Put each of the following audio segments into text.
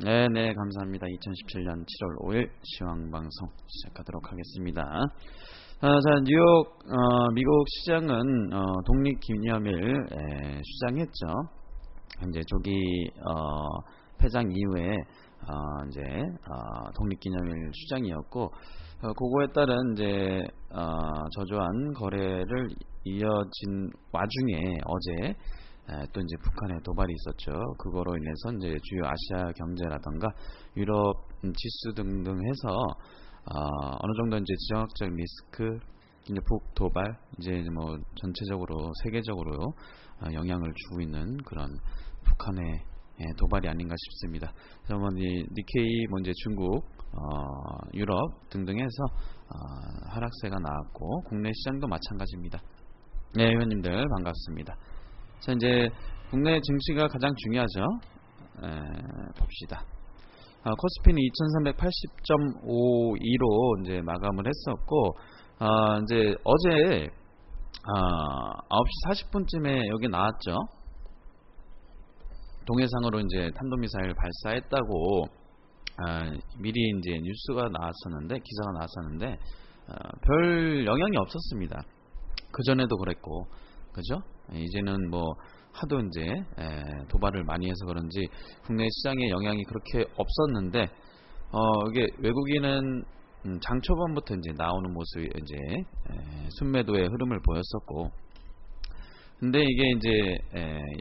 네, 감사합니다. 2017년 7월 5일 시황방송 시작하도록 하겠습니다. 자, 뉴욕 미국 시장은 독립기념일 휴장했죠. 이제 조기 폐장 이후에 이제 독립기념일 휴장이었고, 그거에 따른 이제 저조한 거래를 이어진 와중에 어제 또 이제 북한의 도발이 있었죠. 그거로 인해서 이제 주요 아시아 경제라던가 유럽 지수 등등 해서 어느 정도 이제 지정학적 리스크, 이제 북도발, 이제 뭐 전체적으로 세계적으로 영향을 주고 있는 그런 북한의 도발이 아닌가 싶습니다. 그래서 뭐 니케이, 뭐 이제 중국, 유럽 등등해서 하락세가 나왔고, 국내 시장도 마찬가지입니다. 네, 회원님들 반갑습니다. 자, 이제 국내 증시가 가장 중요하죠. 봅시다. 코스피는 2380.52로 이제 마감을 했었고, 이제 어제 9시 40분쯤에 여기 나왔죠. 동해상으로 이제 탄도미사일 발사했다고 미리 이제 뉴스가 나왔었는데, 기사가 나왔었는데 별 영향이 없었습니다. 그 전에도 그랬고, 그죠? 이제는 뭐 하도 이제 도발을 많이 해서 그런지 국내 시장에 영향이 그렇게 없었는데, 이게 외국인은 장 초반부터 이제 나오는 모습이 이제 순매도의 흐름을 보였었고, 근데 이게 이제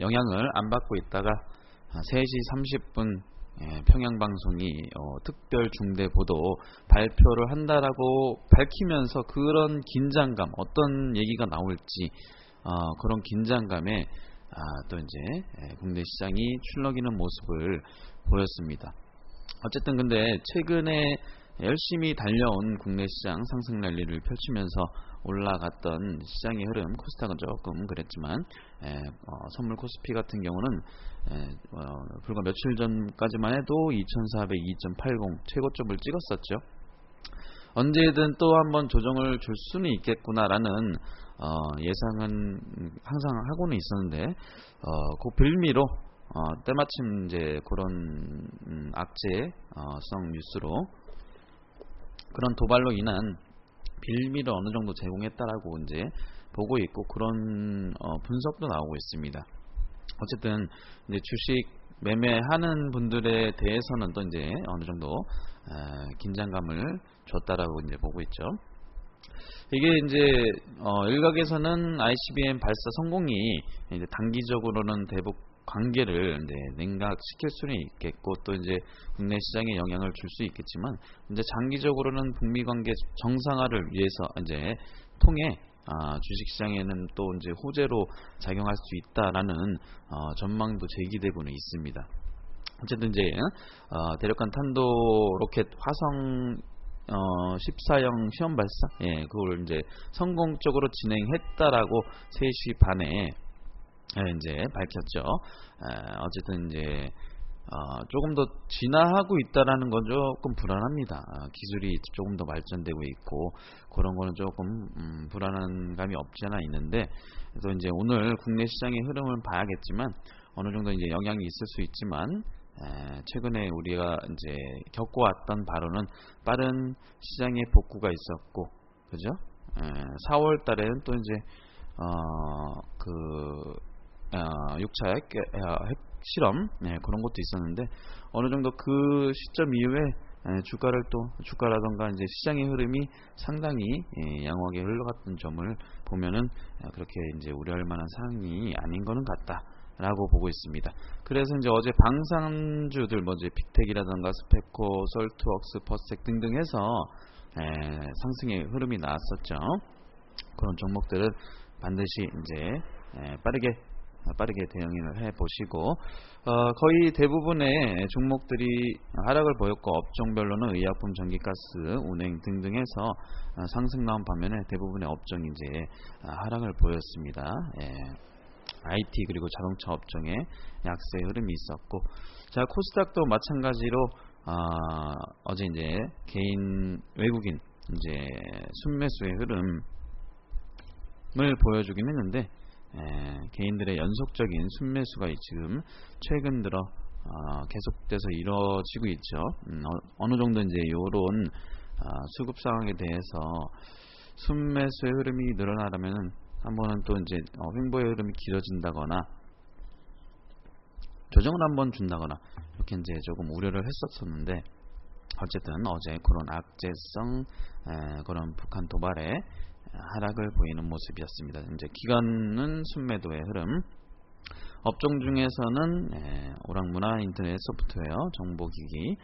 영향을 안 받고 있다가 3시 30분 평양방송이 특별 중대 보도 발표를 한다라고 밝히면서 그런 긴장감, 어떤 얘기가 나올지 그런 긴장감에 또 이제 국내 시장이 출렁이는 모습을 보였습니다. 어쨌든 근데 최근에 열심히 달려온 국내 시장 상승 랠리를 펼치면서 올라갔던 시장의 흐름, 코스닥은 조금 그랬지만 선물 코스피 같은 경우는 불과 며칠 전까지만 해도 2402.80 최고점을 찍었었죠. 언제든 또 한번 조정을 줄 수는 있겠구나라는 예상은 항상 하고는 있었는데, 그 빌미로 때마침 이제 그런 악재성 뉴스로 그런 도발로 인한 빌미를 어느 정도 제공했다라고 이제 보고 있고, 그런 분석도 나오고 있습니다. 어쨌든 이제 주식 매매하는 분들에 대해서는 또 이제 어느 정도 긴장감을 줬다라고 이제 보고 있죠. 이게 이제 일각에서는 ICBM 발사 성공이 이제 단기적으로는 대북 관계를 이제 냉각시킬 수는 있겠고, 또 이제 국내 시장에 영향을 줄 수 있겠지만, 이제 장기적으로는 북미 관계 정상화를 위해서 이제 통해 주식시장에는 또 이제 호재로 작용할 수 있다라는 전망도 제기되고는 있습니다. 어쨌든 이제 대륙간 탄도 로켓 화성 14형 시험 발사, 그걸 이제 성공적으로 진행했다라고 3시 반에 이제 밝혔죠. 어쨌든 이제 조금 더 진화하고 있다라는 건 조금 불안합니다. 기술이 조금 더 발전되고 있고, 그런 거는 조금 불안한 감이 없지 않아 있는데, 또 이제 오늘 국내 시장의 흐름을 봐야겠지만 어느 정도 이제 영향이 있을 수 있지만, 최근에 우리가 이제 겪어왔던 바로는 빠른 시장의 복구가 있었고, 그죠? 4월 달에는 또 이제 6차 핵 실험, 그런 것도 있었는데, 어느 정도 그 시점 이후에 주가라던가 이제 시장의 흐름이 상당히 양호하게 흘러갔던 점을 보면은 그렇게 이제 우려할 만한 사항이 아닌 거는 같다라고 보고 있습니다. 그래서 이제 어제 방산주들, 뭐 이제 빅텍이라던가 스페코, 솔트웍스, 퍼스텍 등등 해서 상승의 흐름이 나왔었죠. 그런 종목들은 반드시 이제 빠르게 대응을 해보시고, 거의 대부분의 종목들이 하락을 보였고, 업종별로는 의약품, 전기가스, 운행 등등 해서 상승 나온 반면에 대부분의 업종이 이제 하락을 보였습니다. IT 그리고 자동차 업종에 약세 흐름이 있었고, 자, 코스닥도 마찬가지로 어제 이제 외국인 이제 순매수의 흐름을 보여주긴 했는데, 개인들의 연속적인 순매수가 지금 최근 들어 계속돼서 이루어지고 있죠. 어느 정도 이제 요런 수급 상황에 대해서 순매수의 흐름이 늘어나려면 한 번은 또 이제 횡보의 흐름이 길어진다거나 조정을 한번 준다거나 이렇게 이제 조금 우려를 했었었는데, 어쨌든 어제 그런 악재성 그런 북한 도발에 하락을 보이는 모습이었습니다. 이제 기관은 순매도의 흐름, 업종 중에서는 오락문화, 인터넷, 소프트웨어, 정보기기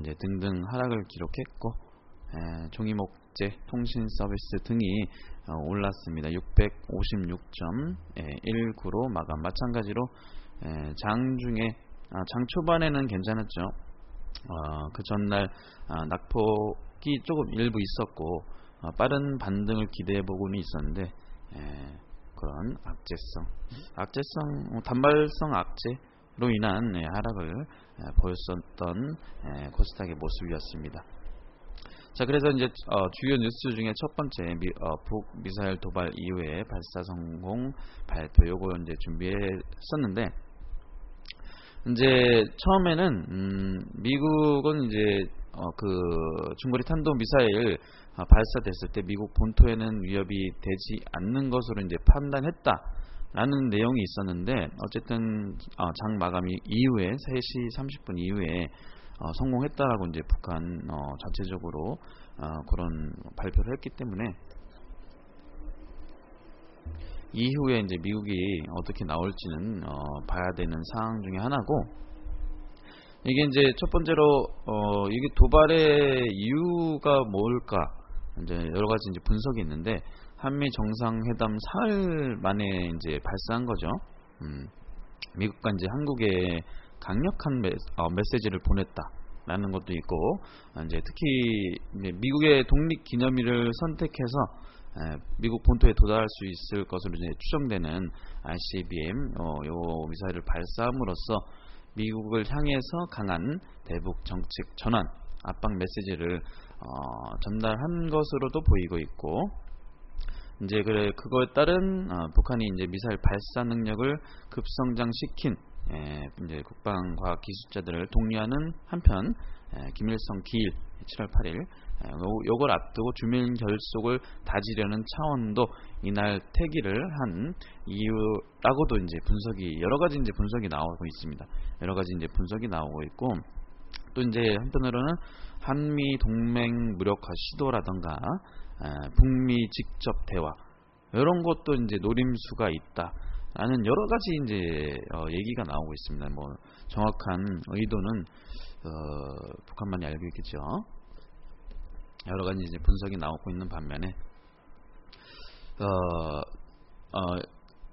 이제 등등 하락을 기록했고, 종이목재, 통신 서비스 등이 올랐습니다. 656.19로 마감. 마찬가지로 장 중에 장 초반에는 괜찮았죠. 그 전날 낙폭이 조금 일부 있었고 빠른 반등을 기대해보고는 있었는데, 그런 악재성 단발성 악재로 인한 하락을 보였었던 코스닥의 모습이었습니다. 자, 그래서 이제 주요 뉴스 중에 첫 번째 북 미사일 도발 이후에 발사 성공 발표, 요거 이제 준비했었는데, 이제 처음에는 미국은 이제 그 중거리 탄도 미사일 발사됐을 때 미국 본토에는 위협이 되지 않는 것으로 이제 판단했다라는 내용이 있었는데, 어쨌든 장 마감 이후에 3시 30분 이후에 성공했다라고 이제 북한 자체적으로 그런 발표를 했기 때문에, 이후에 이제 미국이 어떻게 나올지는 봐야 되는 상황 중에 하나고, 이게 이제 첫 번째로 이게 도발의 이유가 뭘까, 이제 여러 가지 이제 분석이 있는데, 한미 정상회담 사흘 만에 이제 발사한 거죠. 미국과 이제 한국에 강력한 메시지를 보냈다라는 것도 있고, 이제 특히 이제 미국의 독립 기념일을 선택해서 미국 본토에 도달할 수 있을 것으로 이제 추정되는 ICBM 요 미사일을 발사함으로써 미국을 향해서 강한 대북 정책 전환, 압박 메시지를 전달한 것으로도 보이고 있고, 이제 그거에 따른 북한이 이제 미사일 발사 능력을 급성장시킨 이제 국방과학 기술자들을 독려하는 한편, 김일성 기일 7월 8일 요걸 앞두고 주민 결속을 다지려는 차원도 이날 태기를 한 이유라고도 이제 여러 가지 이제 분석이 나오고 있습니다. 여러 가지 이제 분석이 나오고 있고, 또 이제 한편으로는 한미 동맹 무력화 시도라던가 북미 직접 대화, 이런 것도 이제 노림수가 있다라는 여러 가지 이제 얘기가 나오고 있습니다. 뭐 정확한 의도는 북한만이 알고 있겠죠. 여러 가지 이제 분석이 나오고 있는 반면에,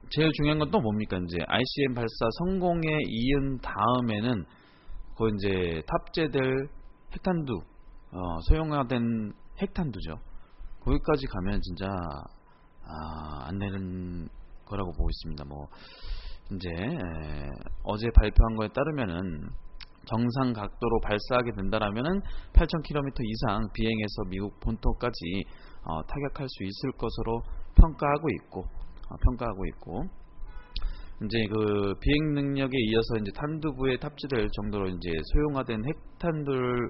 제일 중요한 건 또 뭡니까? 이제 ICBM 발사 성공에 이은 다음에는 그 이제 탑재될 핵탄두, 소형화된 핵탄두죠. 거기까지 가면 진짜 안 되는 거라고 보고 있습니다. 뭐 이제 어제 발표한 거에 따르면은 정상 각도로 발사하게 된다라면은 8,000km 이상 비행해서 미국 본토까지 타격할 수 있을 것으로 평가하고 있고, 이제 그 비행 능력에 이어서 이제 탄두부에 탑재될 정도로 이제 소형화된 핵탄두를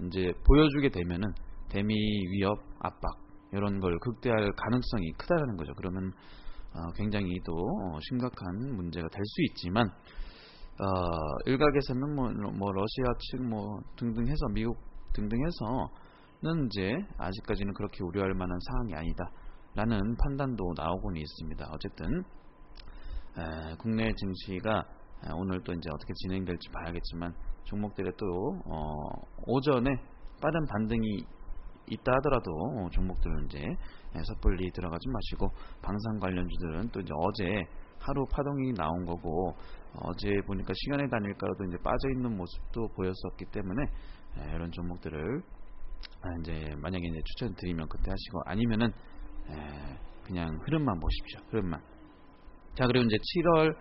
이제 보여주게 되면은 대미 위협, 압박 이런 걸 극대화할 가능성이 크다라는 거죠. 그러면 굉장히 또 심각한 문제가 될 수 있지만, 일각에서는 뭐 러시아 측 뭐 등등 해서 미국 등등 해서는 이제 아직까지는 그렇게 우려할 만한 사항이 아니다라는 판단도 나오고는 있습니다. 어쨌든 국내 증시가 오늘 또 이제 어떻게 진행될지 봐야겠지만, 종목들에 또 오전에 빠른 반등이 있다 하더라도 종목들은 이제 섣불리 들어가지 마시고, 방산 관련주들은 또 이제 어제 하루 파동이 나온 거고, 어제 보니까 시간의 단일가로도 이제 빠져 있는 모습도 보였었기 때문에 이런 종목들을 이제 만약에 이제 추천드리면 그때 하시고, 아니면은 그냥 흐름만 보십시오. 흐름만. 자, 그리고 이제 7,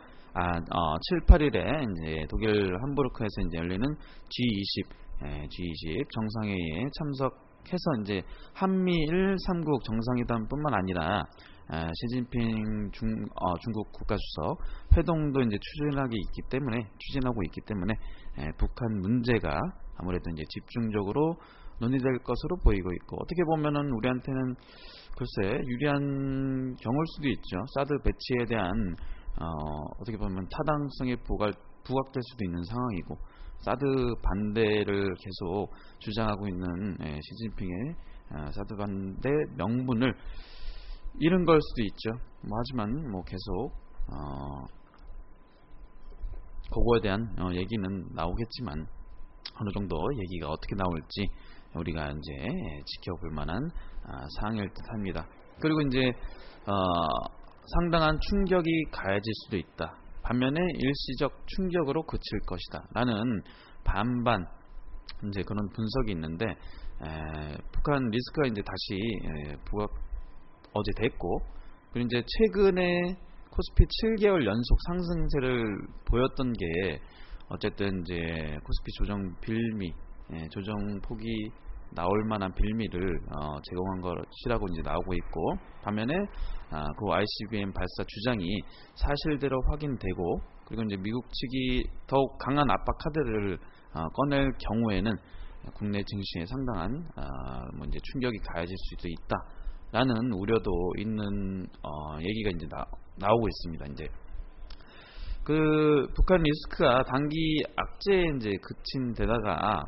8일에 이제 독일 함부르크에서 이제 열리는 G20 정상회의에 참석해서 이제 한미일 3국 정상회담뿐만 아니라 시진핑 중국 국가주석 회동도 이제 추진하고 있기 때문에 북한 문제가 아무래도 이제 집중적으로 논의될 것으로 보이고 있고, 어떻게 보면은 우리한테는 글쎄 유리한 경우일 수도 있죠. 사드 배치에 대한 어떻게 보면 타당성이 부각될 수도 있는 상황이고, 사드 반대를 계속 주장하고 있는 시진핑의 사드 반대 명분을 잃은 걸 수도 있죠. 하지만 계속 그거에 대한 얘기는 나오겠지만, 어느 정도 얘기가 어떻게 나올지 우리가 이제 지켜볼 만한 사항일 듯합니다. 그리고 이제 상당한 충격이 가해질 수도 있다. 반면에 일시적 충격으로 그칠 것이다. 라는 반반 이제 그런 분석이 있는데, 북한 리스크가 이제 다시 부각 어제 됐고, 그리고 이제 최근에 코스피 7개월 연속 상승세를 보였던 게 어쨌든 이제 코스피 조정 빌미, 조정폭이 나올 만한 빌미를 제공한 것이라고 이제 나오고 있고, 반면에 그 ICBM 발사 주장이 사실대로 확인되고, 그리고 이제 미국 측이 더욱 강한 압박 카드를 꺼낼 경우에는 국내 증시에 상당한 이제 충격이 가해질 수도 있다라는 우려도 있는 얘기가 이제 나오고 있습니다. 이제 그 북한 리스크가 단기 악재에 이제 그친 데다가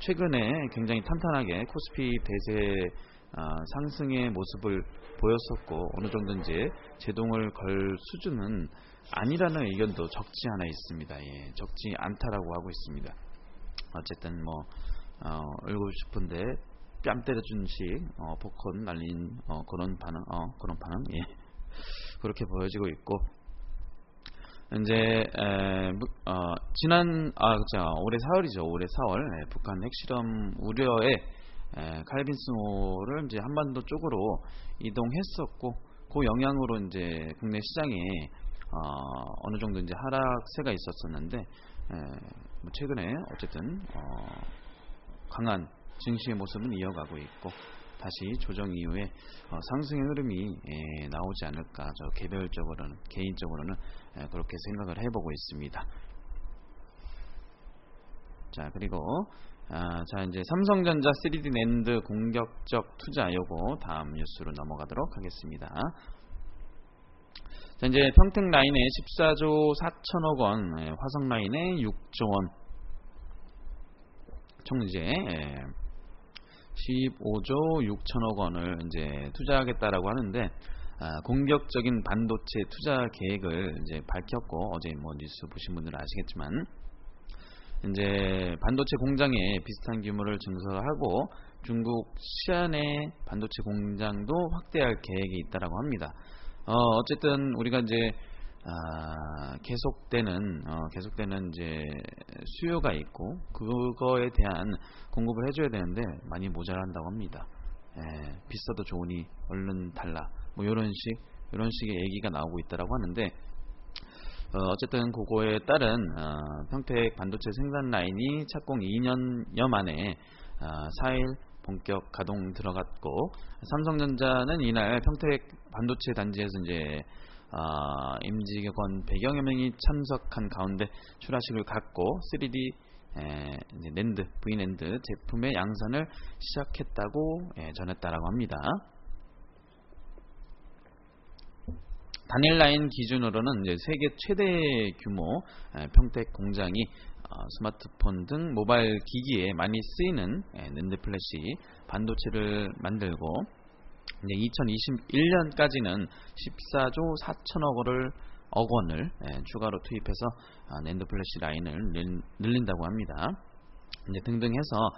최근에 굉장히 탄탄하게 코스피 대세 상승의 모습을 보였었고, 어느 정도 이제 제동을 걸 수준은 아니라는 의견도 적지 않아 있습니다. 적지 않다라고 하고 있습니다. 어쨌든 울고 싶은데 뺨 때려준 식 복권 날린 그런 반응, 그렇게 보여지고 있고, 이제 올해 4월이죠. 올해 4월 북한 핵실험 우려에 칼빈스호를 이제 한반도 쪽으로 이동했었고, 그 영향으로 이제 국내 시장에 어느 정도 이제 하락세가 있었었는데, 최근에 어쨌든 강한 증시의 모습은 이어가고 있고, 다시 조정 이후에 상승의 흐름이 나오지 않을까, 개인적으로는 그렇게 생각을 해보고 있습니다. 자, 그리고 이제 삼성전자 3D 낸드 공격적 투자, 요거 다음 뉴스로 넘어가도록 하겠습니다. 자, 이제 평택라인에 14조 4천억 원, 화성라인에 6조 원, 총 이제 15조 6천억 원을 이제 투자하겠다라고 하는데, 공격적인 반도체 투자 계획을 이제 밝혔고, 어제 뉴스 보신 분들은 아시겠지만, 이제 반도체 공장에 비슷한 규모를 증설하고 중국 시안의 반도체 공장도 확대할 계획이 있다라고 합니다. 어쨌든 우리가 이제 계속되는 이제 수요가 있고, 그거에 대한 공급을 해줘야 되는데 많이 모자란다고 합니다. 비싸도 좋으니 얼른 달라, 이런 식의 얘기가 나오고 있다라고 하는데, 어쨌든 그거에 따른 평택 반도체 생산 라인이 착공 2년여 만에 4일 본격 가동 들어갔고, 삼성전자는 이날 평택 반도체 단지에서 이제 임직원 100여여 명이 참석한 가운데 출하식을 갖고 3D 이제 낸드, V낸드 제품의 양산을 시작했다고 전했다라고 합니다. 단일 라인 기준으로는 이제 세계 최대 규모 평택 공장이 스마트폰 등 모바일 기기에 많이 쓰이는 낸드 플래시 반도체를 만들고, 이제 2021년까지는 14조 4천억 원을 추가로 투입해서 낸드 플래시 라인을 늘린다고 합니다. 이제 등등 해서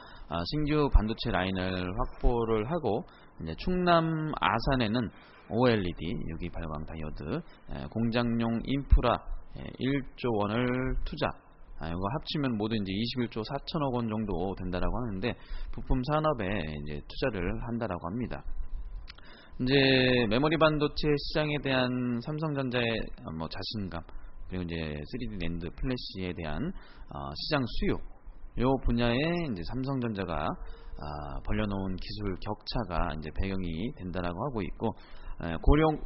신규 반도체 라인을 확보를 하고, 이제 충남 아산에는 OLED 유기 발광 다이오드 공장용 인프라 1조 원을 투자, 이거 합치면 모두 이제 21조 4천억 원 정도 된다라고 하는데, 부품 산업에 이제 투자를 한다라고 합니다. 이제 메모리 반도체 시장에 대한 삼성전자의 자신감, 그리고 이제 3D 낸드 플래시에 대한 시장 수요, 요 분야에 이제 삼성전자가 벌려놓은 기술 격차가 이제 배경이 된다라고 하고 있고,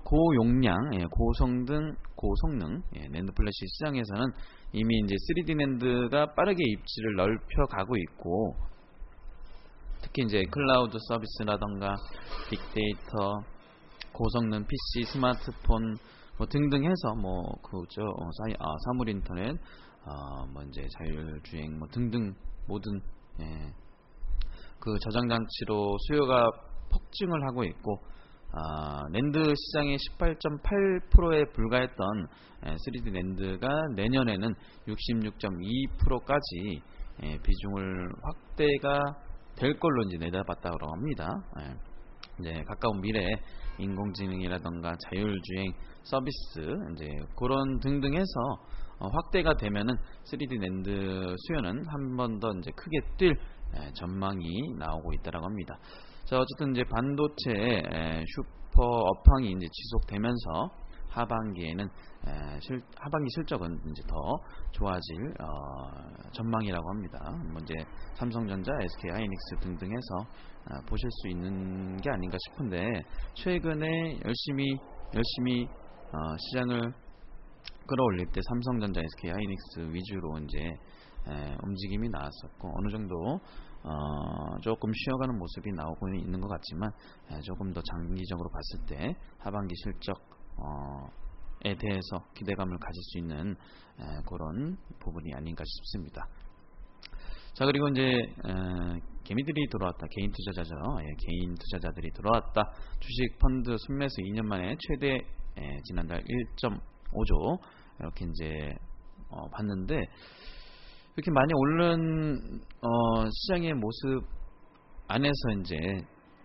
고용량, 고성능 낸드 플래시 시장에서는 이미 이제 3D 낸드가 빠르게 입지를 넓혀가고 있고, 특히 이제 클라우드 서비스라던가 빅데이터, 고성능 PC, 스마트폰 뭐 등등 해서 사물 인터넷, 뭐 이제 자율주행 뭐 등등 모든 그 저장 장치로 수요가 폭증을 하고 있고, 낸드 시장의 18.8%에 불과했던 3D 낸드가 내년에는 66.2%까지 비중을 확대가 될 걸로 이제 내다봤다고 합니다. 이제 가까운 미래에 인공지능이라던가 자율주행 서비스 이제 그런 등등해서 확대가 되면은 3D 낸드 수요는 한 번 더 이제 크게 뛸 전망이 나오고 있다라고 합니다. 자, 어쨌든 이제 반도체 슈퍼 업황이 이제 지속되면서 하반기에는 하반기 실적은 이제 더 좋아질 전망이라고 합니다. 뭐 이제 삼성전자, SK 하이닉스 등등해서 보실 수 있는 게 아닌가 싶은데, 최근에 열심히 시장을 끌어올릴 때 삼성전자, SK 하이닉스 위주로 이제 움직임이 나왔었고, 어느 정도 조금 쉬어가는 모습이 나오고 있는 것 같지만, 조금 더 장기적으로 봤을 때 하반기 실적에 대해서 기대감을 가질 수 있는 그런 부분이 아닌가 싶습니다. 자, 그리고 이제 개미들이 들어왔다. 개인 투자자죠. 개인 투자자들이 들어왔다. 주식 펀드 순매수 2년 만에 최대 지난달 1.5조 이렇게 이제 봤는데, 이렇게 많이 오른 시장의 모습 안에서 이제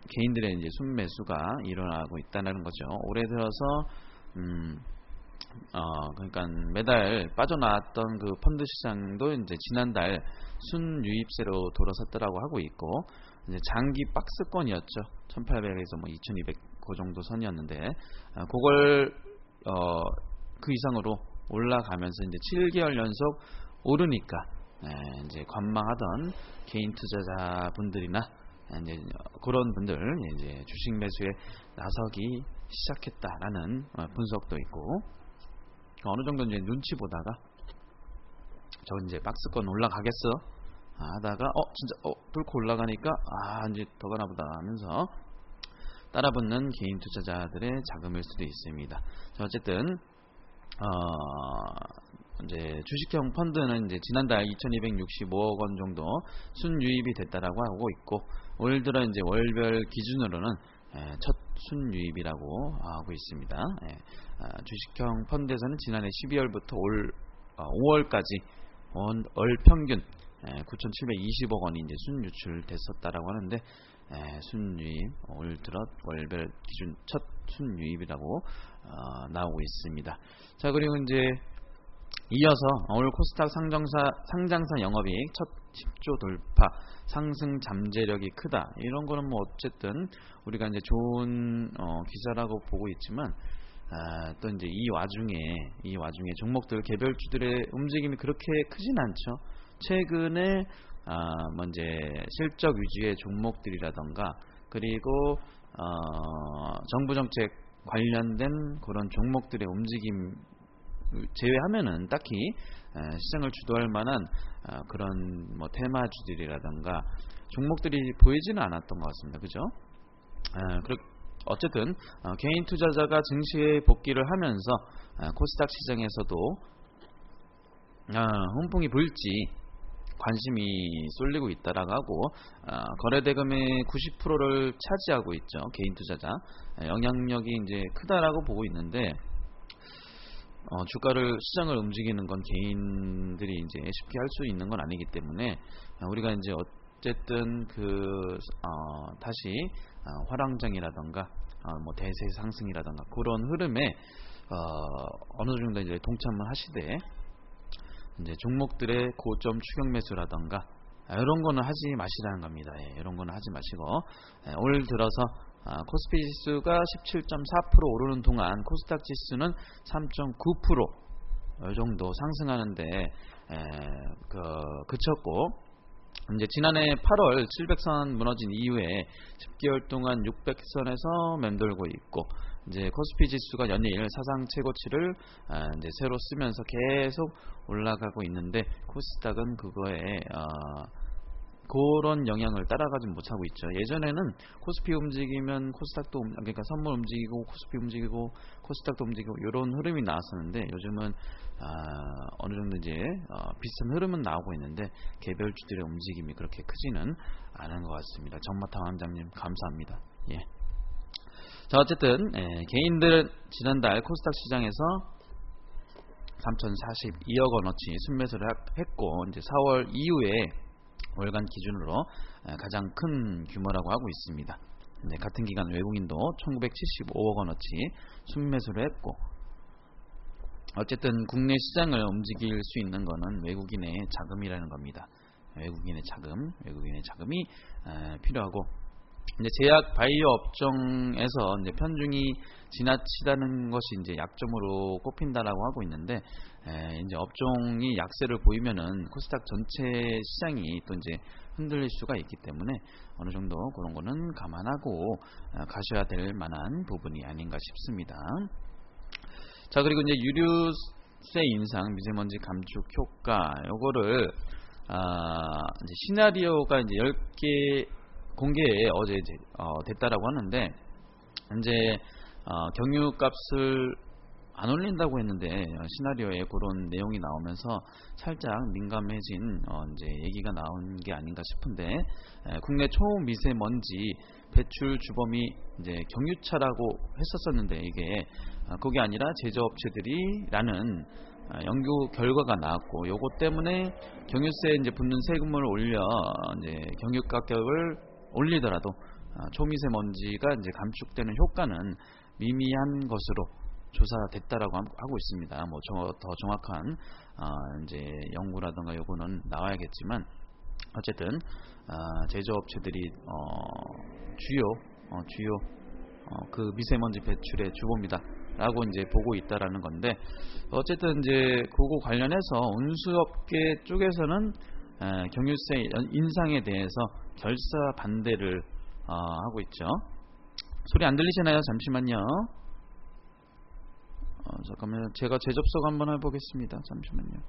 개인들의 이제 순매수가 일어나고 있다는 거죠. 올해 들어서 그러니까 매달 빠져나왔던 그 펀드 시장도 이제 지난달 순유입세로 돌아섰더라고 하고 있고, 이제 장기 박스권이었죠. 1,800에서 뭐 2,200 그 정도 선이었는데, 그걸 그 이상으로 올라가면서 이제 7개월 연속 오르니까 이제 관망하던 개인 투자자분들이나 이제 그런 분들 이제 주식 매수에 나서기 시작했다라는 분석도 있고, 어느 정도 이제 눈치 보다가 저 이제 박스권 올라가겠어 하다가 진짜 뚫고 올라가니까 이제 더 가나 보다 하면서 따라붙는 개인 투자자들의 자금일 수도 있습니다. 자, 어쨌든 이제 주식형 펀드는 이제 지난달 2,265억 원 정도 순유입이 됐다라고 하고 있고, 올 들어 이제 월별 기준으로는 첫 순유입이라고 하고 있습니다. 주식형 펀드에서는 지난해 12월부터 올 5월까지 월 평균 9,720억 원이 이제 순유출 됐었다라고 하는데, 순유입 올 들어 월별 기준 첫 순유입이라고 나오고 있습니다. 자, 그리고 이제 이어서 올 코스닥 상장사 영업이익 첫 10조 돌파, 상승 잠재력이 크다. 이런 거는 뭐 어쨌든 우리가 이제 좋은 기사라고 보고 있지만, 또 이제 이 와중에 종목들 개별주들의 움직임이 그렇게 크진 않죠. 최근에 뭐 이제 실적 위주의 종목들이라던가, 그리고 정부 정책 관련된 그런 종목들의 움직임 제외하면은 딱히 시장을 주도할 만한 그런 뭐 테마주들이라던가 종목들이 보이지는 않았던 것 같습니다. 그죠? 어쨌든 개인 투자자가 증시에 복귀를 하면서 코스닥 시장에서도 훈풍이 불지 관심이 쏠리고 있다라고 하고, 거래대금의 90%를 차지하고 있죠. 개인 투자자 영향력이 이제 크다라고 보고 있는데, 주가를 시장을 움직이는 건 개인들이 이제 쉽게 할 수 있는 건 아니기 때문에, 우리가 이제 어쨌든 다시 화랑장이라던가 뭐 대세 상승이라던가 그런 흐름에 어느 정도 이제 동참을 하시되, 이제 종목들의 고점 추격 매수라던가 이런 거는 하지 마시라는 겁니다. 이런 거는 하지 마시고, 올 들어서 코스피 지수가 17.4% 오르는 동안 코스닥 지수는 3.9% 이 정도 상승하는데 그쳤고, 이제 지난해 8월 700선 무너진 이후에 10개월 동안 600선에서 맴돌고 있고, 이제 코스피 지수가 연일 사상 최고치를 이제 새로 쓰면서 계속 올라가고 있는데, 코스닥은 그거에 그런 영향을 따라가지 못하고 있죠. 예전에는 코스피 움직이면 코스닥도 그러니까 선물 움직이고 코스피 움직이고 코스닥도 움직이고 이런 흐름이 나왔었는데, 요즘은 어느 정도 이제 비슷한 흐름은 나오고 있는데 개별주들의 움직임이 그렇게 크지는 않은 것 같습니다. 정마탕 원장님 감사합니다. 예. 자, 어쨌든 개인들은 지난달 코스닥 시장에서 3,042억 원어치 순매수를 했고, 이제 4월 이후에 월간 기준으로 가장 큰 규모라고 하고 있습니다. 같은 기간 외국인도 1975억 원어치 순매수를 했고, 어쨌든 국내 시장을 움직일 수 있는 것은 외국인의 자금이라는 겁니다. 외국인의 자금이 필요하고, 이제 제약 바이오 업종에서 이제 편중이 지나치다는 것이 이제 약점으로 꼽힌다라고 하고 있는데, 이제 업종이 약세를 보이면은 코스닥 전체 시장이 또 이제 흔들릴 수가 있기 때문에 어느 정도 그런 거는 감안하고 가셔야 될 만한 부분이 아닌가 싶습니다. 자, 그리고 이제 유류세 인상, 미세먼지 감축 효과, 요거를 이제 시나리오가 이제 10개 공개에 어제 됐다라고 하는데, 이제 경유값을 안 올린다고 했는데 시나리오에 그런 내용이 나오면서 살짝 민감해진 이제 얘기가 나온 게 아닌가 싶은데, 국내 초미세먼지 배출 주범이 이제 경유차라고 했었었는데, 이게 그게 아니라 제조업체들이라는 연구 결과가 나왔고, 요것 때문에 경유세에 이제 붙는 세금을 올려 이제 경유 가격을 올리더라도 초미세먼지가 이제 감축되는 효과는 미미한 것으로 조사됐다라고 하고 있습니다. 뭐 더 정확한 이제 연구라든가 요거는 나와야겠지만, 어쨌든 제조업체들이 주요 그 미세먼지 배출의 주범이다라고 이제 보고 있다라는 건데, 어쨌든 이제 그거 관련해서 운수업계 쪽에서는 경유세 인상에 대해서 결사 반대를 하고 있죠. 소리 안 들리시나요? 잠시만요. 잠깐만요. 제가 재접속 한번 해보겠습니다. 잠시만요.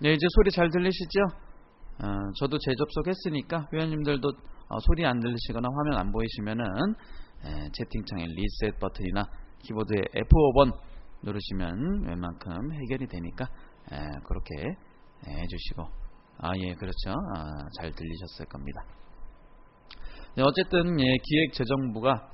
네, 이제 소리 잘 들리시죠? 저도 재접속했으니까 회원님들도 소리 안 들리시거나 화면 안 보이시면은 채팅창에 리셋 버튼이나 키보드에 F5번 누르시면 웬만큼 해결이 되니까 그렇게 해주시고, 예, 그렇죠. 잘 들리셨을 겁니다. 네, 어쨌든 기획재정부가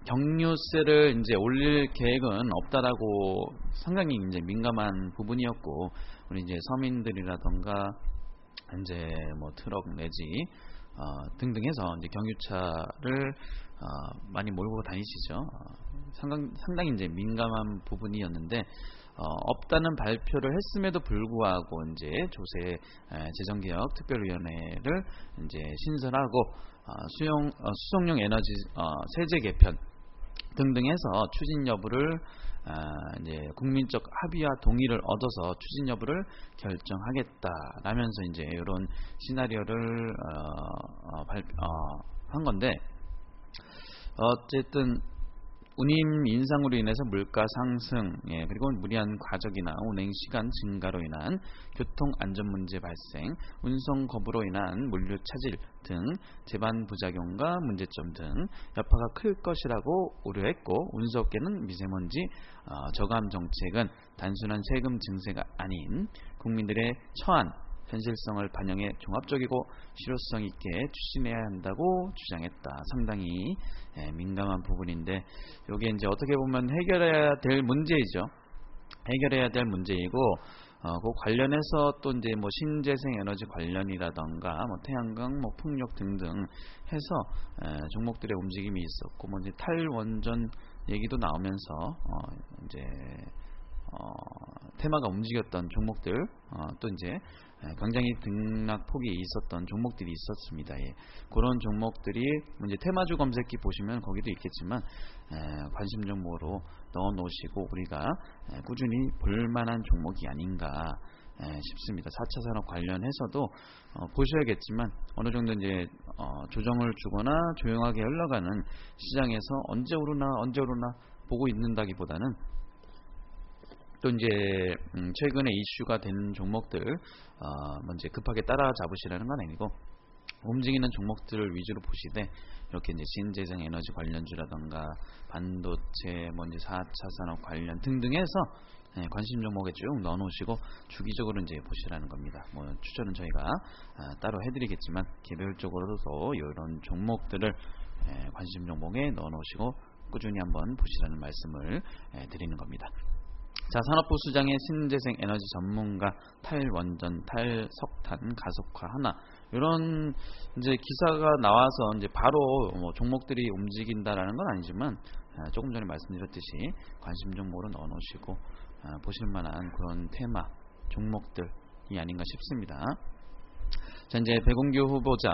경유세를 이제 올릴 계획은 없다라고 상당히 이제 민감한 부분이었고, 우리 이제 서민들이라던가 이제 뭐 트럭 내지 등등해서 이제 경유차를 많이 몰고 다니시죠. 상당히 이제 민감한 부분이었는데, 없다는 발표를 했음에도 불구하고 이제 조세 재정개혁 특별위원회를 이제 신설하고 수송용 에너지 세제 개편 등등해서 추진 여부를 이제 국민적 합의와 동의를 얻어서 추진 여부를 결정하겠다라면서 이제 이런 시나리오를 한 건데, 어쨌든 운임 인상으로 인해서 물가 상승, 그리고 무리한 과적이나 운행 시간 증가로 인한 교통 안전 문제 발생, 운송 거부로 인한 물류 차질 등 재반 부작용과 문제점 등 여파가 클 것이라고 우려했고, 운수업계는 미세먼지 저감 정책은 단순한 세금 증세가 아닌 국민들의 처한 현실성을 반영해 종합적이고 실효성 있게 추진해야 한다고 주장했다. 상당히 민감한 부분인데, 이게 이제 어떻게 보면 해결해야 될 문제이죠. 해결해야 될 문제이고, 그 관련해서 또 이제 뭐 신재생 에너지 관련이라던가 뭐 태양광, 뭐 풍력 등등 해서 종목들의 움직임이 있었고, 뭐 이제 탈원전 얘기도 나오면서 이제 테마가 움직였던 종목들, 또 이제 굉장히 등락폭이 있었던 종목들이 있었습니다. 예. 그런 종목들이 이제 테마주 검색기 보시면 거기도 있겠지만 관심 종목으로 넣어 놓으시고 우리가 꾸준히 볼만한 종목이 아닌가 싶습니다. 4차 산업 관련해서도 보셔야겠지만 어느 정도 이제 조정을 주거나 조용하게 흘러가는 시장에서 언제 오르나 보고 있는다기보다는 또 이제 최근에 이슈가 된 종목들 먼저 급하게 따라잡으시라는 건 아니고 움직이는 종목들을 위주로 보시되 이렇게 이제 신재생 에너지 관련주라던가 반도체, 먼저 4차 산업 관련 등등해서 관심 종목에 쭉 넣어놓으시고 주기적으로 이제 보시라는 겁니다. 뭐 추천은 저희가 따로 해드리겠지만 개별적으로도 이런 종목들을 관심 종목에 넣어놓으시고 꾸준히 한번 보시라는 말씀을 드리는 겁니다. 자, 산업부 수장의 신재생 에너지 전문가 탈원전, 탈석탄 가속화 하나 이런 이제 기사가 나와서 이제 바로 뭐 종목들이 움직인다라는 건 아니지만 조금 전에 말씀드렸듯이 관심 종목으로 넣어놓으시고 보실 만한 그런 테마 종목들이 아닌가 싶습니다. 자, 이제 백운규 후보자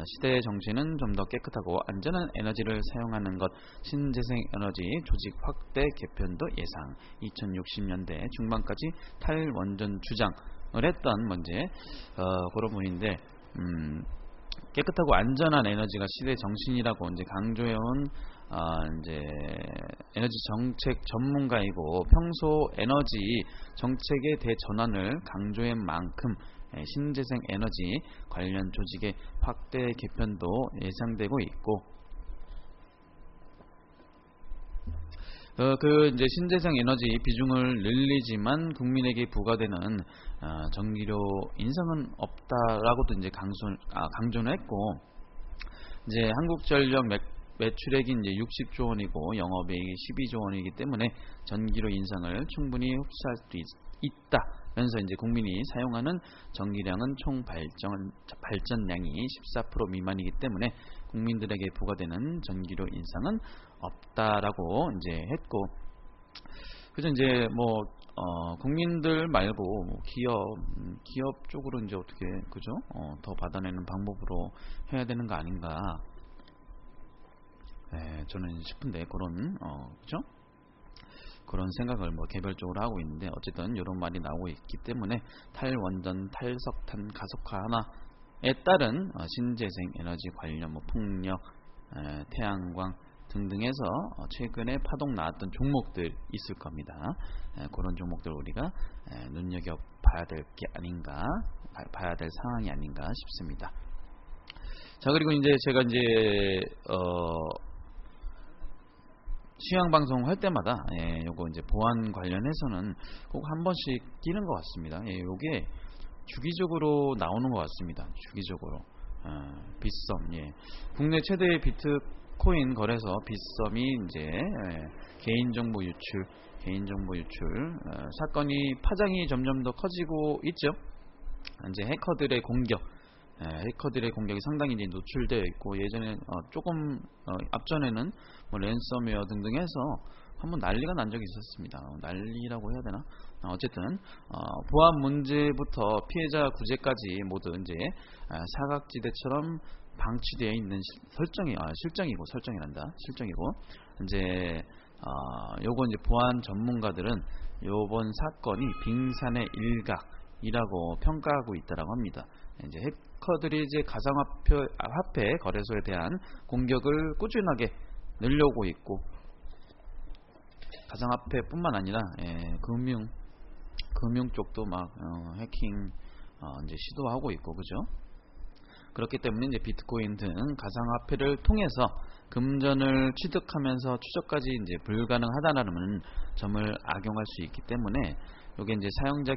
시대의 정신은 좀 더 깨끗하고 안전한 에너지를 사용하는 것, 신재생 에너지 조직 확대 개편도 예상, 2060년대 중반까지 탈원전 주장을 했던 문제 그런 분인데 깨끗하고 안전한 에너지가 시대의 정신이라고 이제 강조해온 이제 에너지 정책 전문가이고 평소 에너지 정책의 대전환을 강조한 만큼 신재생 에너지 관련 조직의 확대 개편도 예상되고 있고 그 이제 신재생 에너지 비중을 늘리지만 국민에게 부과되는 전기료 인상은 없다라고도 이제 강조는 했고 이제 한국전력 매출액이 이제 60조 원이고 영업이익이 12조 원이기 때문에 전기료 인상을 충분히 흡수할 수 있다. 면서 이제 국민이 사용하는 전기량은 총 발전량이 14% 미만이기 때문에 국민들에게 부과되는 전기료 인상은 없다라고 이제 했고, 그래서 이제 뭐 국민들 말고 뭐 기업 쪽으로 이제 어떻게 그죠? 더 받아내는 방법으로 해야 되는 거 아닌가? 네, 저는 싶은데 그런 그죠? 그런 생각을 뭐 개별적으로 하고 있는데 어쨌든 이런 말이 나오고 있기 때문에 탈원전, 탈석탄 가속화 하나에 따른 신재생 에너지 관련 뭐 풍력, 태양광 등등해서 최근에 파동 나왔던 종목들 있을 겁니다. 그런 종목들 우리가 눈여겨봐야 될 게 아닌가, 봐야 될 상황이 아닌가 싶습니다. 자, 그리고 이제 제가 이제 취향 방송 할 때마다 요거 이제 보안 관련해서는 꼭 한 번씩 끼는 것 같습니다. 요게 주기적으로 나오는 것 같습니다. 주기적으로 빗썸, 국내 최대의 비트코인 거래소 빗썸이 이제 개인정보 유출 사건이 파장이 점점 더 커지고 있죠. 이제 해커들의 공격이 상당히 이제 노출되어 있고 예전에 조금 앞전에는 뭐 랜섬웨어 등등 해서 한번 난리가 난 적이 있었습니다. 난리라고 해야 되나? 어쨌든 보안 문제부터 피해자 구제까지 모두 이제 사각지대처럼 방치되어 있는 실정이고 이제 요거 이제 보안 전문가들은 요번 사건이 빙산의 일각이라고 평가하고 있다라고 합니다. 이제 해커들이 이제 가상화폐 거래소에 대한 공격을 꾸준하게 늘려오고 있고 가상화폐뿐만 아니라 금융 쪽도 막 해킹 이제 시도하고 있고 그죠? 그렇기 때문에 이제 비트코인 등 가상화폐를 통해서 금전을 취득하면서 추적까지 이제 불가능하다는 점을 악용할 수 있기 때문에 이게 이제 사용자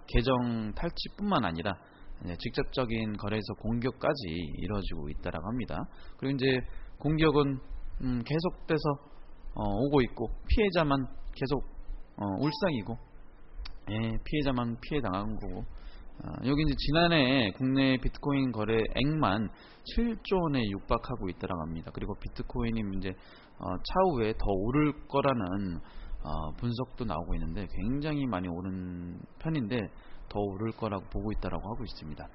계정 탈취뿐만 아니라 직접적인 거래소 공격까지 이루어지고 있다라고 합니다. 그리고 이제 공격은 계속돼서 오고 있고 피해자만 계속 울상이고 피해자만 피해 당한 거고 여기 이제 지난해 국내 비트코인 거래액만 7조 원에 육박하고 있다라고 합니다. 그리고 비트코인이 이제 차후에 더 오를 거라는 분석도 나오고 있는데 굉장히 많이 오른 편인데 더 오를 거라고 보고 있다라고 하고 있습니다.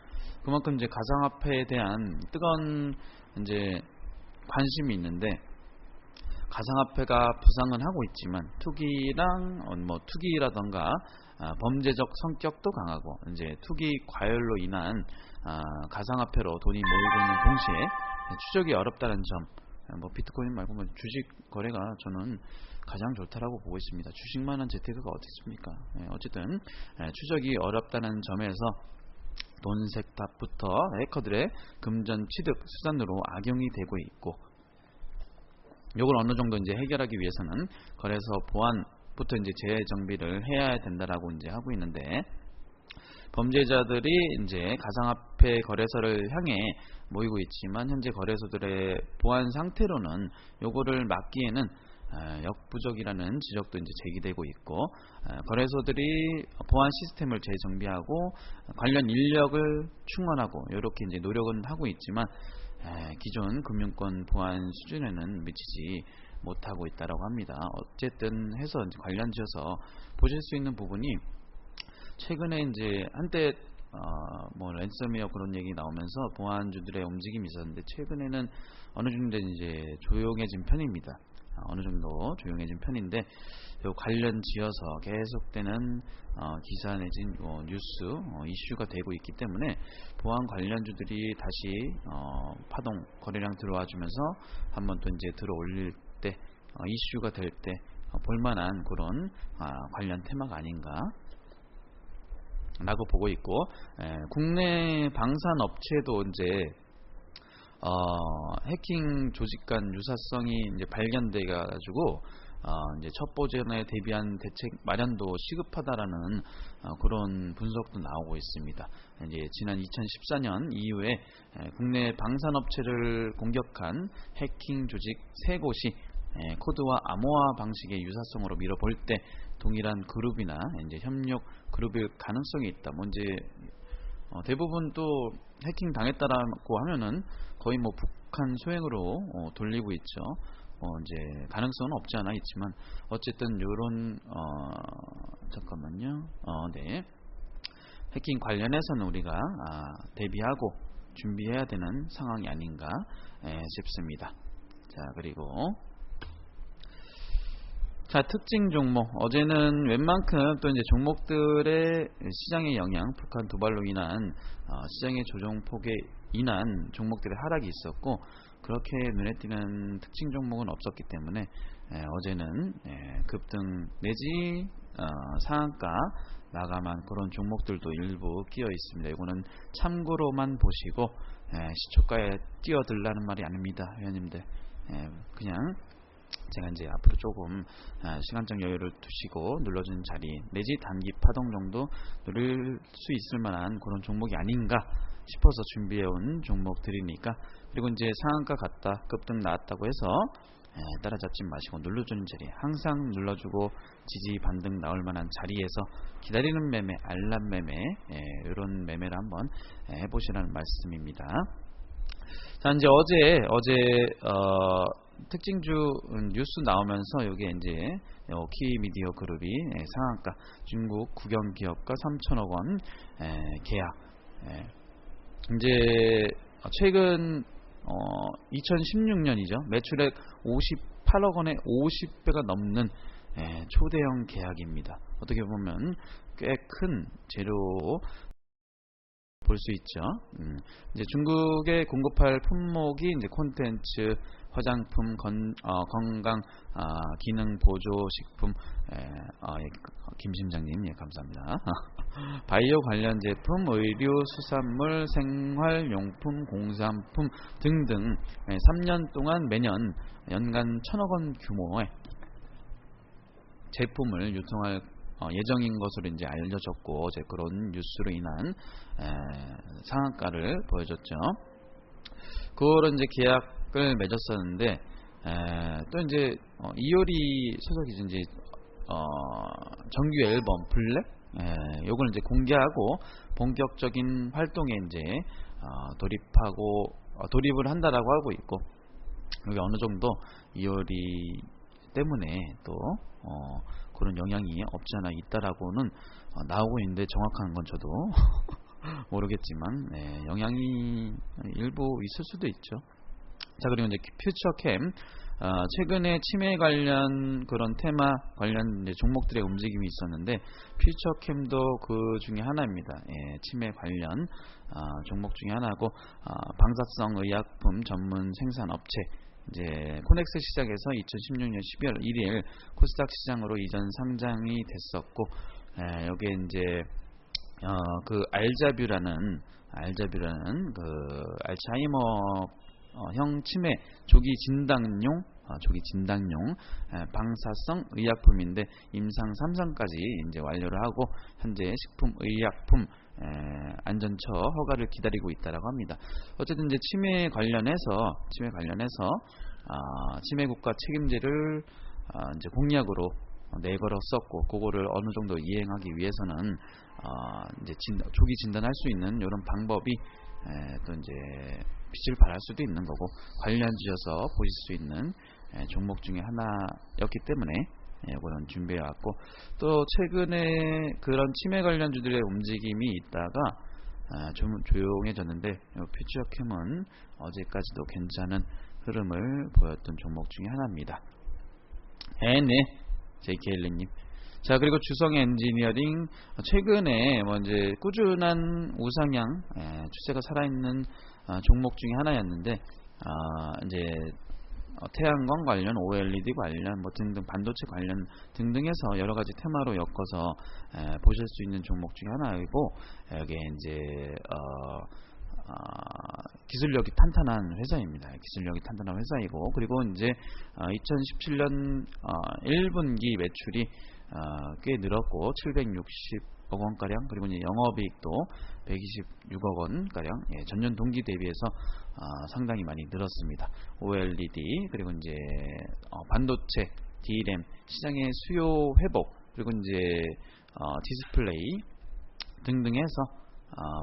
그만큼 이제 가상화폐에 대한 뜨거운 이제 관심이 있는데, 가상화폐가 부상은 하고 있지만 투기랑 투기라던가 범죄적 성격도 강하고 이제 투기 과열로 인한 가상화폐로 돈이 모이고 있는 동시에 추적이 어렵다는 점, 비트코인 말고 주식 거래가 저는 가장 좋다라고 보고 있습니다. 주식만한 재테크가 어디 있습니까? 어쨌든 추적이 어렵다는 점에서 돈 세탁부터 해커들의 금전 취득 수단으로 악용이 되고 있고, 요걸 어느 정도 이제 해결하기 위해서는 거래소 보안부터 이제 재정비를 해야 된다라고 이제 하고 있는데, 범죄자들이 이제 가상화폐 거래소를 향해 모이고 있지만 현재 거래소들의 보안 상태로는 요거를 막기에는 역부족이라는 지적도 이제 제기되고 있고, 거래소들이 보안 시스템을 재정비하고 관련 인력을 충원하고 이렇게 이제 노력은 하고 있지만 기존 금융권 보안 수준에는 미치지 못하고 있다라고 합니다. 어쨌든 해서 이제 관련지어서 보실 수 있는 부분이, 최근에 이제 한때 랜섬웨어 그런 얘기 나오면서 보안주들의 움직임이 있었는데 최근에는 어느 정도 이제 조용해진 편입니다. 어느 정도 조용해진 편인데, 요 관련 지어서 계속되는 기사 내진 뉴스 이슈가 되고 있기 때문에 보안 관련주들이 다시 파동 거래량 들어와 주면서 한번 또 이제 들어 올릴 때 이슈가 될 때 볼만한 그런 관련 테마가 아닌가 라고 보고 있고, 국내 방산 업체도 이제 해킹 조직 간 유사성이 이제 발견돼 가지고 이제 첩보전에 대비한 대책 마련도 시급하다라는 그런 분석도 나오고 있습니다. 이제 지난 2014년 이후에 국내 방산 업체를 공격한 해킹 조직 3곳이 코드와 암호화 방식의 유사성으로 밀어볼 때 동일한 그룹이나 이제 협력 그룹일 가능성이 있다. 이제 대부분 또 해킹 당했다라고 하면은 거의 북한 소행으로 돌리고 있죠. 이제 가능성은 없지 않아 있지만 어쨌든 요런 잠깐만요. 네. 해킹 관련해서는 우리가 대비하고 준비해야 되는 상황이 아닌가 싶습니다. 자, 그리고 특징 종목, 어제는 웬만큼 또 이제 종목들의 시장의 영향, 북한 도발로 인한 시장의 조정폭에 인한 종목들의 하락이 있었고, 그렇게 눈에 띄는 특징 종목은 없었기 때문에 어제는 급등 내지 상한가 마감한 그런 종목들도 일부 끼어 있습니다. 이거는 참고로만 보시고 시초가에 뛰어들라는 말이 아닙니다, 회원님들. 그냥 제가 이제 앞으로 조금 시간적 여유를 두시고 눌러주는 자리 내지 단기 파동 정도 누릴 수 있을 만한 그런 종목이 아닌가 싶어서 준비해온 종목들이니까, 그리고 이제 상한가 갔다 급등 나왔다고 해서 따라잡지 마시고 눌러주는 자리 항상 눌러주고 지지 반등 나올 만한 자리에서 기다리는 매매, 알람 매매, 이런 매매를 한번 해보시라는 말씀입니다. 자, 이제 어제 특징주 뉴스 나오면서 여기에 이제 키미디어 그룹이 상한가 중국 국영 기업가 3천억 원 계약, 이제 최근 2016년이죠. 매출액 58억 원에 50배가 넘는 초대형 계약입니다. 어떻게 보면 꽤 큰 재료 볼 수 있죠. 이제 중국에 공급할 품목이 이제 콘텐츠, 화장품, 건강, 기능 보조 식품, 김심장님, 감사합니다. 바이오 관련 제품, 의류, 수산물, 생활용품, 공산품 등등 3년 동안 매년 연간 1,000억 원 규모의 제품을 유통할 예정인 것으로 이제 알려졌고, 이제 그런 뉴스로 인한 상한가를 보여줬죠. 그거를 이제 계약을 맺었었는데, 또 이제 이효리 소속이 이제 정규 앨범 블랙, 요걸 이제 공개하고 본격적인 활동에 이제 돌입을 한다라고 하고 있고, 여기 어느 정도 이효리 때문에 또 그런 영향이 없지 않아 있다라고는 나오고 있는데 정확한 건 저도 모르겠지만 영향이 일부 있을 수도 있죠. 자, 그리고 이제 퓨처캠 최근에 치매 관련 그런 테마 관련 이제 종목들의 움직임이 있었는데 퓨처캠도 그 중에 하나입니다. 치매 관련 종목 중에 하나고 방사성 의약품 전문 생산업체 이제 코넥스 시장에서 2016년 12월 1일 코스닥 시장으로 이전 상장이 됐었고 여기에 이제 그 알자뷰라는 그 알츠하이머형 치매 조기 진단용 방사성 의약품인데 임상 3상까지 이제 완료를 하고 현재 식품의약품 안전처 허가를 기다리고 있다라고 합니다. 어쨌든 이제 치매 관련해서 치매 국가 책임제를 이제 공약으로 내걸었었고 그거를 어느 정도 이행하기 위해서는 이제 조기 진단할 수 있는 이런 방법이 또 이제 빛을 발할 수도 있는 거고 관련지어서 보실 수 있는 종목 중에 하나였기 때문에 이거는 준비해왔고 또 최근에 그런 치매 관련주들의 움직임이 있다가 좀 조용해졌는데 퓨처캠은 어제까지도 괜찮은 흐름을 보였던 종목 중에 하나입니다. JKL님. 자, 그리고 주성 엔지니어링 최근에 이제 꾸준한 우상향 추세가 살아있는 종목 중에 하나였는데 이제 태양광 관련, OLED 관련 등등 반도체 관련 등등해서 여러 가지 테마로 엮어서 보실 수 있는 종목 중에 하나이고 여기에 이제 기술력이 탄탄한 회사입니다. 기술력이 탄탄한 회사이고 그리고 이제 2017년 1분기 매출이 꽤 늘었고 760억 원가량 그리고 이제 영업이익도 126억 원가량 전년 동기 대비해서 상당히 많이 늘었습니다. OLED 그리고 이제 반도체, DRAM 시장의 수요 회복 그리고 이제 디스플레이 등등해서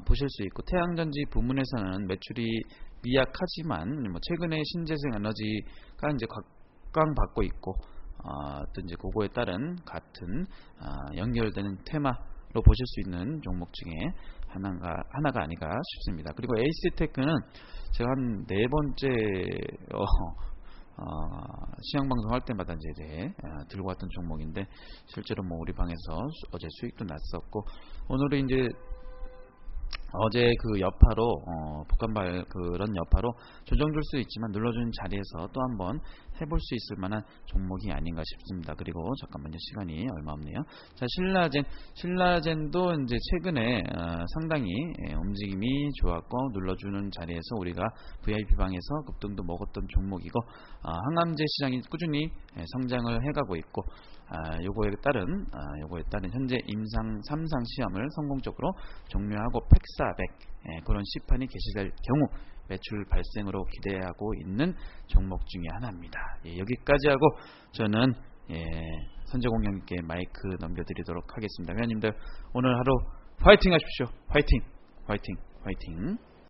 보실 수 있고 태양전지 부문에서는 매출이 미약하지만 최근에 신재생 에너지가 이제 각광받고 있고 또 이제 그거에 따른 같은 연결되는 테마로 보실 수 있는 종목 중에 하나가 아닌가 싶습니다. 그리고 에이스테크는 제가 한 4번째 시향방송 할 때마다 이제 들고 왔던 종목인데 실제로 우리 방에서 어제 수익도 났었고 오늘은 이제 어제 그 여파로 북한발 그런 여파로 조정 줄 수 있지만 눌러주는 자리에서 또 한번 해볼 수 있을 만한 종목이 아닌가 싶습니다. 그리고 잠깐만요, 시간이 얼마 없네요. 자, 신라젠도 이제 최근에 상당히 움직임이 좋았고 눌러주는 자리에서 우리가 VIP 방에서 급등도 먹었던 종목이고 항암제 시장이 꾸준히 성장을 해가고 있고 요거에 따른 현재 임상 3상 시험을 성공적으로 종료하고 팩400 그런 시판이 개시될 경우 매출 발생으로 기대하고 있는 종목 중에 하나입니다. 여기까지 하고 저는 선재공룡님께 마이크 넘겨드리도록 하겠습니다. 회원님들 오늘 하루 화이팅 하십시오. 화이팅.